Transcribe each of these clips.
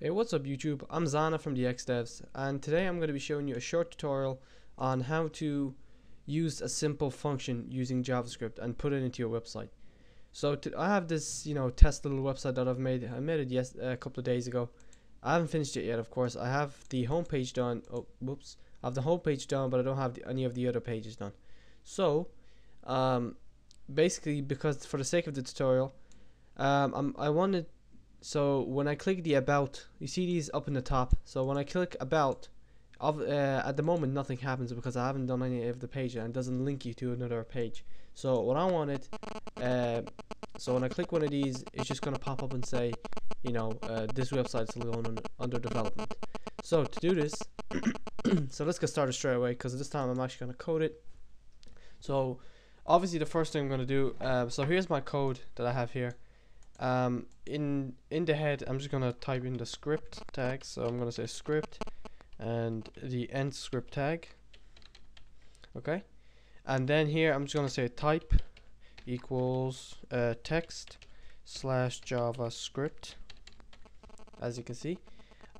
Hey, what's up YouTube? I'm Zana from TheXDevs, and today I'm going to be showing you a short tutorial on how to use a simple function using JavaScript and put it into your website. So I have this, test little website that I've made. I made it a couple of days ago. I haven't finished it yet, of course. I have the homepage done. Oh, whoops! I have the homepage done, but I don't have any of the other pages done. So, basically, because for the sake of the tutorial, I wanted. So when I click the about, you see these up in the top. So when I click about, at the moment nothing happens because I haven't done any of the page and it doesn't link you to another page. So what I wanted, so when I click one of these, it's just gonna pop up and say, this website's still going under development. So to do this, so let's get started straight away because this time I'm actually gonna code it. So obviously the first thing I'm gonna do, so here's my code that I have here. In the head, I'm just gonna type in the script tag. So I'm gonna say script and the end script tag. Okay, and then here I'm just gonna say type equals text slash JavaScript, as you can see.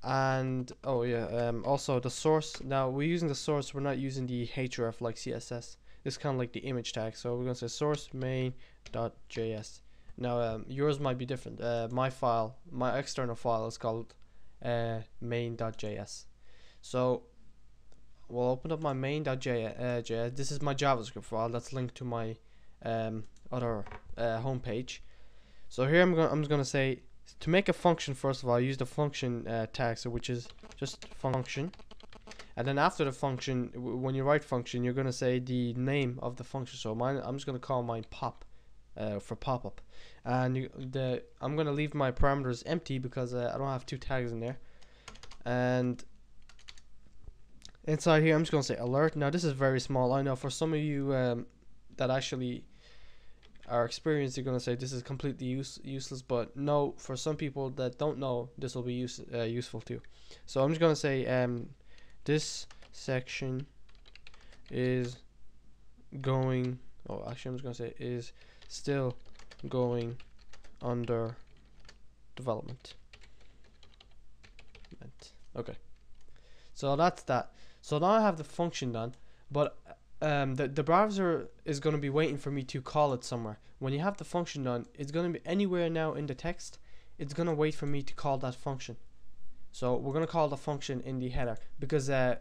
And also the source. Now we're using the source. We're not using the href like CSS. It's kind of like the image tag. So we're gonna say source main.js. Now yours might be different. My external file is called main.js. So we'll open up my main.js. This is my JavaScript file that's linked to my other home page. So here I'm just gonna say, to make a function, first of all, I use the function tag, so which is just function. And then after the function, when you write function, you're gonna say the name of the function. So I'm just gonna call mine pop. For pop-up, and I'm gonna leave my parameters empty because I don't have two tags in there. And inside here I'm just gonna say alert. Now this is very small. I know for some of you that actually are experienced, you're gonna say this is completely useless, but no, for some people that don't know, this will be useful too. So I'm just gonna say this section is going, I'm just gonna say is still going under development. Okay, so that's that. So now I have the function done, but the browser is going to be waiting for me to call it somewhere. When you have the function done, it's going to be anywhere now in the text. It's going to wait for me to call that function. So we're going to call the function in the header because you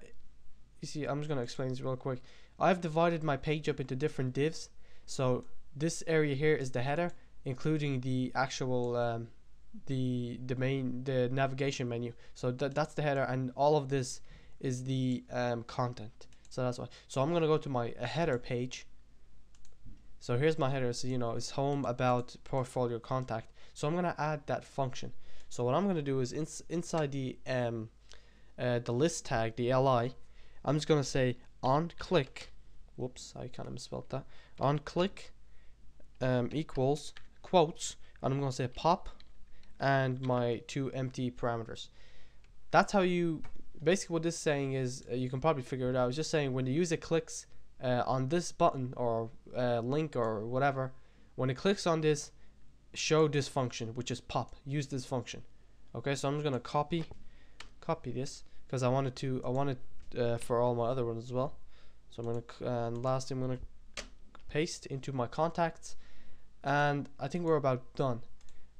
see, I'm just going to explain this real quick. I've divided my page up into different divs. So this area here is the header, including the actual the navigation menu. So that's the header, and all of this is the content. So that's why. So I'm gonna go to my header page. So here's my header. So it's home, about, portfolio, contact. So I'm gonna add that function. So what I'm gonna do is inside the list tag, the li, I'm just gonna say on click. Whoops, I kind of misspelled that. On click equals quotes, and I'm gonna say pop and my two empty parameters. That's how you basically, what this is saying is, you can probably figure it out. It's just saying when the user clicks on this button or link or whatever, when it clicks on this, show this function, which is pop. Use this function. Okay, so I'm just gonna copy this because I want it for all my other ones as well. So I'm gonna and lastly I'm gonna paste into my contacts, and I think we're about done,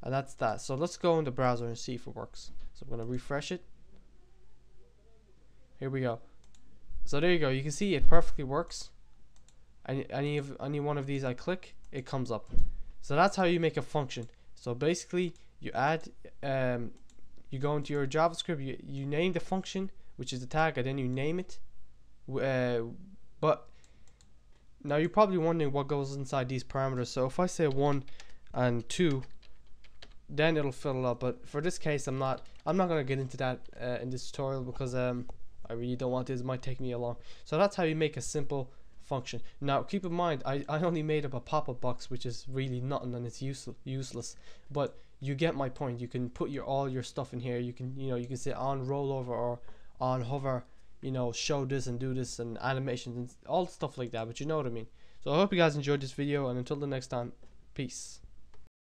and that's that. So let's go in the browser and see if it works. So I'm gonna refresh it. Here we go. So there you go. You can see it perfectly works. Any one of these I click, it comes up. So that's how you make a function. So basically you add you go into your JavaScript, you name the function, which is the tag, and then you name it. But now you're probably wondering what goes inside these parameters. So if I say 1 and 2, then it'll fill it up. But for this case, I'm not gonna get into that in this tutorial because I really don't want this. It might take me a long. So that's how you make a simple function. Now keep in mind, I only made up a pop-up box, which is really nothing, and it's useless. But you get my point. You can put all your stuff in here. You can say on rollover or on hover, show this and do this and animations and all stuff like that, but you know what I mean. So I hope you guys enjoyed this video, and until the next time, peace.